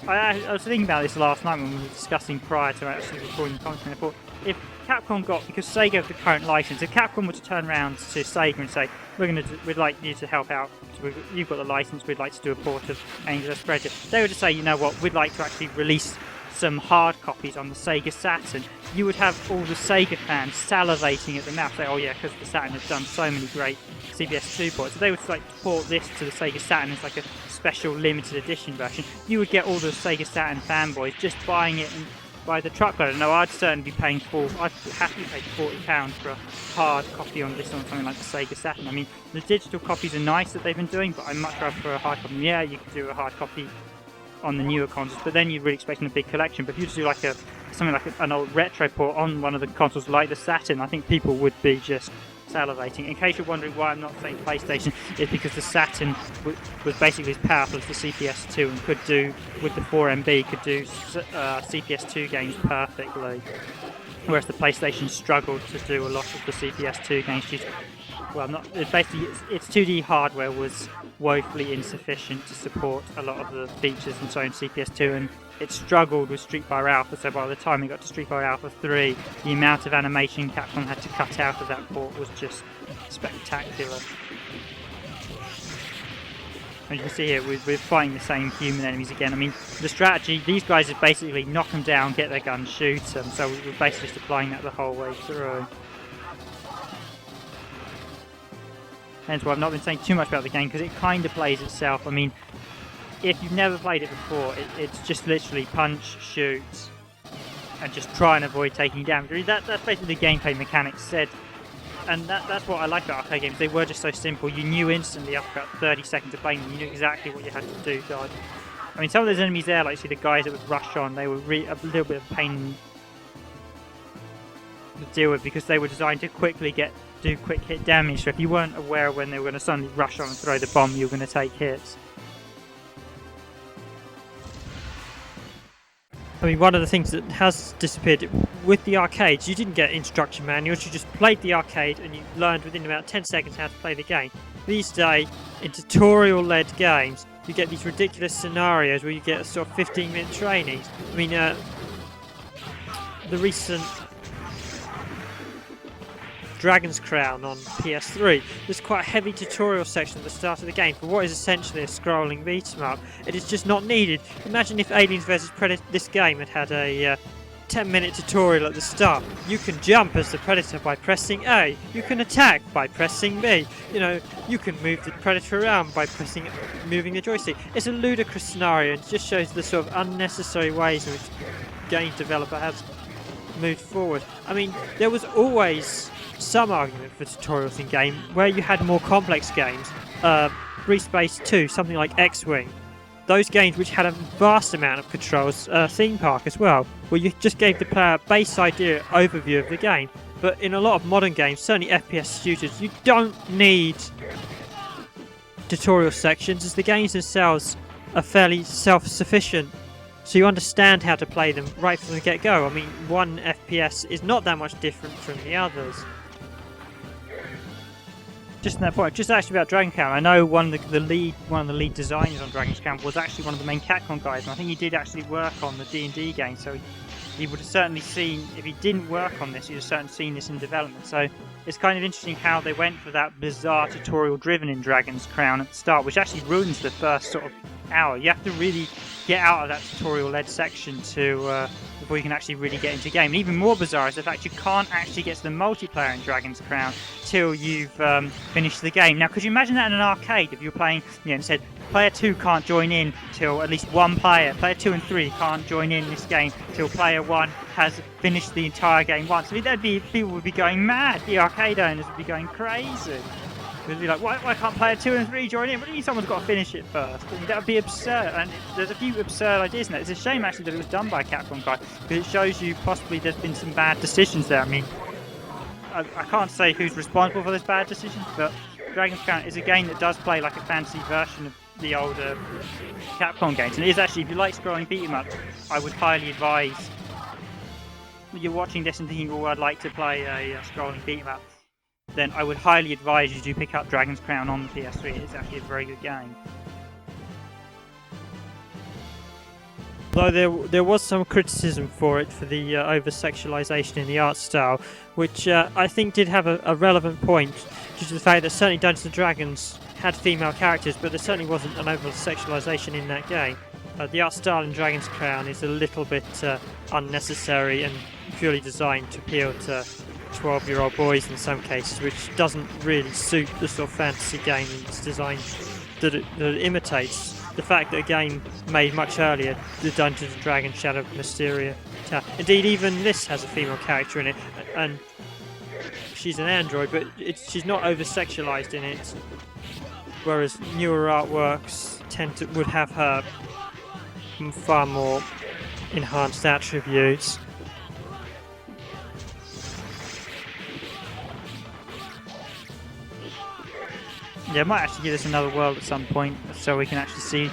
I was thinking about this last night when we were discussing prior to actually recording the content. I thought, if Capcom because Sega have the current license, if Capcom were to turn around to Sega and say, we'd like you to help out, you've got the license, we'd like to do a port of Angel Predator, they would just say, you know what, we'd like to actually release some hard copies on the Sega Saturn. You would have all the Sega fans salivating at the mouth, say, oh yeah, because the Saturn has done so many great CPS2 ports. So they would like port this to the Sega Saturn as like a special limited edition version. You would get all the Sega Saturn fanboys just buying it by the truckload. No, I'd certainly be paying I'd happily pay £40 for a hard copy on this on something like the Sega Saturn. I mean, the digital copies are nice that they've been doing, but I'd much rather for a hard copy. Yeah, you could do a hard copy on the newer consoles, but then you're really expecting a big collection. But if you just do like something like an old retro port on one of the consoles like the Saturn, I think people would be just salivating. In case you're wondering why I'm not saying PlayStation, it's because the Saturn was basically as powerful as the CPS2 and could do, with the 4MB, could do CPS2 games perfectly, whereas the PlayStation struggled to do a lot of the CPS2 games. Its 2D hardware was woefully insufficient to support a lot of the features and so on CPS2, and it struggled with Street Fighter Alpha, so by the time it got to Street Fighter Alpha 3, the amount of animation Capcom had to cut out of that port was just spectacular. And you can see here, we're fighting the same human enemies again. I mean, the strategy, these guys is basically knock them down, get their gun, shoot them, so we're basically just applying that the whole way through. Hence why I've not been saying too much about the game, because it kind of plays itself. I mean, if you've never played it before, it's just literally punch, shoot, and just try and avoid taking damage. That's basically the gameplay mechanics said, and that's what I like about arcade games. They were just so simple. You knew instantly after about 30 seconds of playing them, you knew exactly what you had to do. So I mean, some of those enemies there, like see the guys that would rush on, they were a little bit of pain to deal with, because they were designed to quickly do quick hit damage, so if you weren't aware when they were going to suddenly rush on and throw the bomb, you were going to take hits. I mean, one of the things that has disappeared with the arcades, you didn't get instruction manuals, you just played the arcade and you learned within about 10 seconds how to play the game. These days, in tutorial-led games, you get these ridiculous scenarios where you get a sort of 15-minute trainings. I mean, the recent Dragon's Crown on PS3, there's quite a heavy tutorial section at the start of the game for what is essentially a scrolling beat-em-up. It is just not needed. Imagine if Aliens vs Predator, this game, had a 10-minute tutorial at the start. You can jump as the Predator by pressing A. You can attack by pressing B. You know, you can move the Predator around by moving the joystick. It's a ludicrous scenario, and it just shows the sort of unnecessary ways in which game developer has moved forward. I mean, there was always some argument for tutorials in game where you had more complex games. Free Space 2, something like X-Wing. Those games which had a vast amount of controls, Theme Park as well, where you just gave the player a base idea overview of the game. But in a lot of modern games, certainly FPS shooters, you don't need tutorial sections, as the games themselves are fairly self-sufficient. So you understand how to play them right from the get-go. I mean, one FPS is not that much different from the others. Just on that point, just actually about Dragon's Crown, I know one of the lead designers on Dragon's Crown was actually one of the main Capcom guys, and I think he did actually work on the D&D game, so he would have certainly seen, if he didn't work on this, he would have certainly seen this in development. So it's kind of interesting how they went for that bizarre tutorial driven in Dragon's Crown at the start, which actually ruins the first sort of hour. You have to really get out of that tutorial-led section to before you can actually really get into game. And even more bizarre is the fact you can't actually get to the multiplayer in Dragon's Crown till you've finished the game. Now, could you imagine that in an arcade if you're playing, and said player 2 can't join in till at least one player 2 and 3 can't join in this game till player 1 has finished the entire game once. I mean, people would be going mad. The arcade owners would be going crazy. They'd be like, why can't player 2 and 3 join in? What do you mean someone's got to finish it first? I mean, that would be absurd. And there's a few absurd ideas in it. It's a shame actually that it was done by a Capcom guy, because it shows you possibly there's been some bad decisions there. I mean, I can't say who's responsible for those bad decisions, but Dragon's Crown is a game that does play like a fantasy version of the older Capcom games. And it is actually, if you like scrolling beat 'em up, I would highly advise, you're watching this and thinking, oh, I'd like to play a scrolling beat 'em up, then I would highly advise you to pick up Dragon's Crown on the PS3. It's actually a very good game. Though there was some criticism for it for the over-sexualization in the art style, which I think did have a relevant point, due to the fact that certainly Dungeons & Dragons had female characters, but there certainly wasn't an over-sexualization in that game. The art style in Dragon's Crown is a little bit unnecessary and purely designed to appeal to 12-year-old boys in some cases, which doesn't really suit the sort of fantasy game it's designed that it imitates. The fact that a game made much earlier, the Dungeons & Dragons Shadow of Mysteria. Indeed, even this has a female character in it, and she's an android, but she's not over-sexualized in it, whereas newer artworks would have her far more enhanced attributes. Yeah, I might actually give this another world at some point, so we can actually see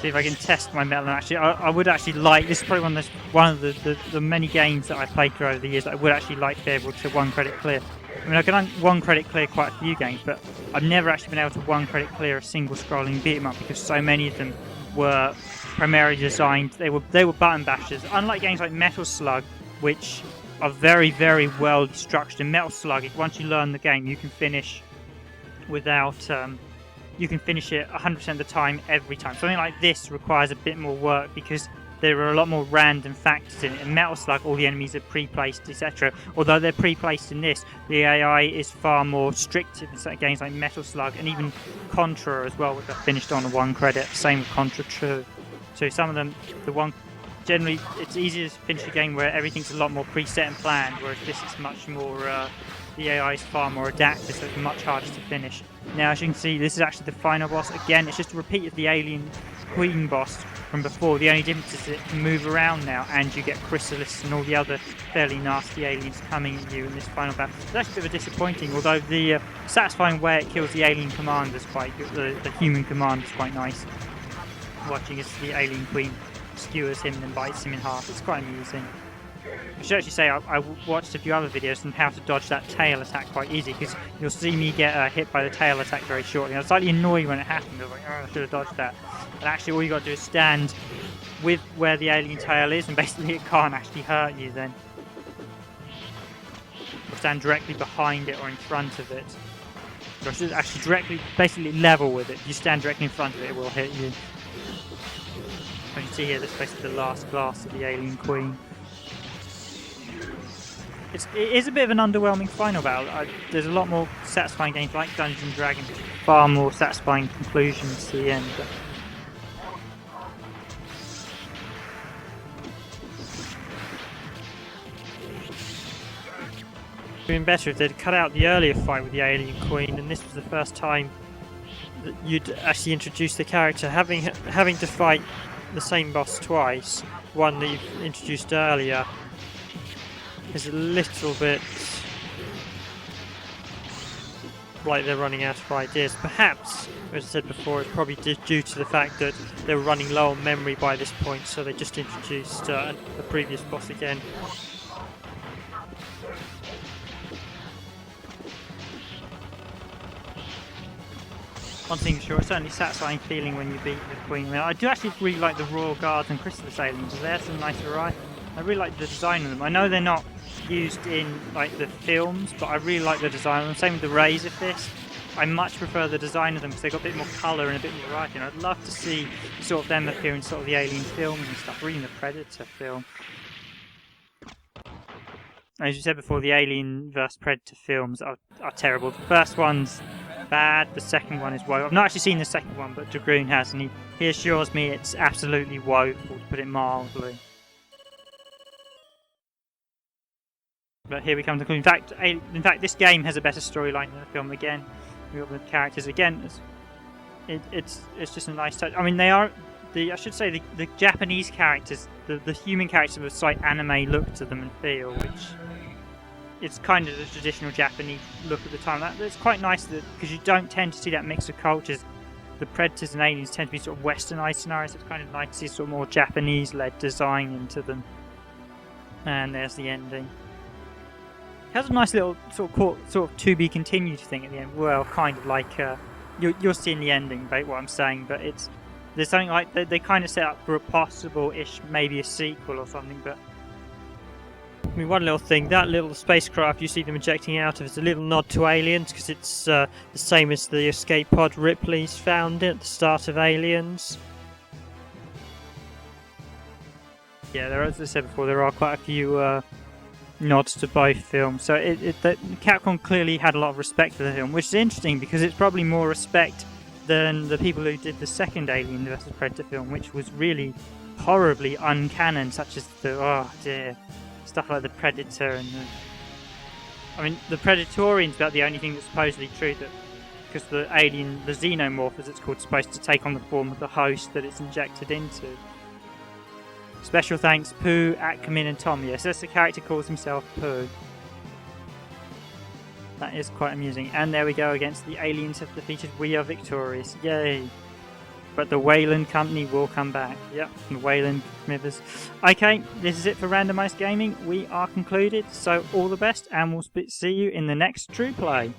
if I can test my metal. And actually, I would actually like, this is probably one of the many games that I've played through over the years that I would actually like to be able to one credit clear. I mean, I can one credit clear quite a few games, but I've never actually been able to one credit clear a single scrolling beat 'em up, because so many of them were primarily designed, they were button bashers. Unlike games like Metal Slug, which are very, very well structured. In Metal Slug, once you learn the game, you can finish without you can finish it 100% of the time every time. Something like this requires a bit more work because there are a lot more random factors in it. In Metal Slug, all the enemies are pre-placed, etc. Although they're pre-placed in this, the AI is far more strict in games like Metal Slug, and even Contra as well, which I finished on a 1 credit. Same with Contra 2. So some of them, generally it's easier to finish a game where everything's a lot more preset and planned, whereas this is much more, the AI is far more adaptive, so it's much harder to finish. Now, as you can see, this is actually the final boss. Again, it's just a repeat of the Alien Queen boss from before. The only difference is that it can move around now, and you get Chrysalis and all the other fairly nasty aliens coming at you in this final battle. So that's a bit of a disappointing, although the satisfying way it kills the alien commander is quite good. The human commander is quite nice. Watching as the Alien Queen skewers him and then bites him in half. It's quite amusing. I should actually say I watched a few other videos on how to dodge that tail attack quite easy, because you'll see me get hit by the tail attack very shortly. I was slightly annoyed when it happened. I was like, oh, I should have dodged that. But actually all you got to do is stand with where the alien tail is, and basically it can't actually hurt you then. Or stand directly behind it or in front of it. Or should actually basically level with it. If you stand directly in front of it, it will hit you. As you can see here, that's basically the last glass of the Alien Queen. It is a bit of an underwhelming final battle. There's a lot more satisfying games like Dungeons & Dragons, far more satisfying conclusions to the end. But it would have been better if they'd cut out the earlier fight with the Alien Queen, and this was the first time that you'd actually introduce the character. Having to fight the same boss twice, one that you've introduced earlier, is a little bit like they're running out of ideas. Perhaps, as I said before, it's probably due to the fact that they were running low on memory by this point, so they just introduced the previous boss again. one thing for sure, it's certainly a satisfying feeling when you beat the Queen. I mean, I do actually really like the Royal Guards and Chrysalis aliens. There's some nice variety. I really like the design of them. I know they're not used in like the films, but I really like the design of them. Same with the Razor Fist. I much prefer the design of them because they've got a bit more colour and a bit more variety. And I'd love to see sort of them appear in sort of the Alien films and stuff, or even the Predator film. As you said before, the Alien vs Predator films are terrible. The first one's bad, the second one is woeful. I've not actually seen the second one, but Dragoon has, and he assures me it's absolutely woeful, to put it mildly. But here we come to the conclusion. In fact, this game has a better storyline than the film. Again, we've got the characters. Again, it's just a nice touch. I mean, they are I should say the Japanese characters, the human characters with a slight anime look to them and feel, which it's kind of the traditional Japanese look at the time. That's quite nice because you don't tend to see that mix of cultures. The Predators and Aliens tend to be sort of westernized scenarios. It's kind of nice to see sort of more Japanese-led design into them. And there's the ending. It has a nice little sort of to be continued thing at the end. Well, kind of like you're seeing the ending, about what I'm saying, but there's something like they kind of set up for a possible-ish, maybe a sequel or something. But I mean, one little thing, that little spacecraft you see them ejecting out of is a little nod to Aliens, because it's the same as the escape pod Ripley's found at the start of Aliens. Yeah, as I said before, there are quite a few nods to both films. So Capcom clearly had a lot of respect for the film, which is interesting because it's probably more respect than the people who did the second Alien vs Predator film, which was really horribly uncanon, such as stuff like the Predator and the Predatorian's about the only thing that's supposedly true, that because the alien, the xenomorph as it's called, is supposed to take on the form of the host that it's injected into. Special thanks, Pooh, Atkamin and Tom. Yes, that's the character calls himself Pooh. That is quite amusing. And there we go, against the aliens have defeated, we are victorious. Yay! But the Wayland Company will come back. Yep, the Wayland Smithers. Okay, this is it for Randomised Gaming. We are concluded, so all the best, and we'll see you in the next TruePlay.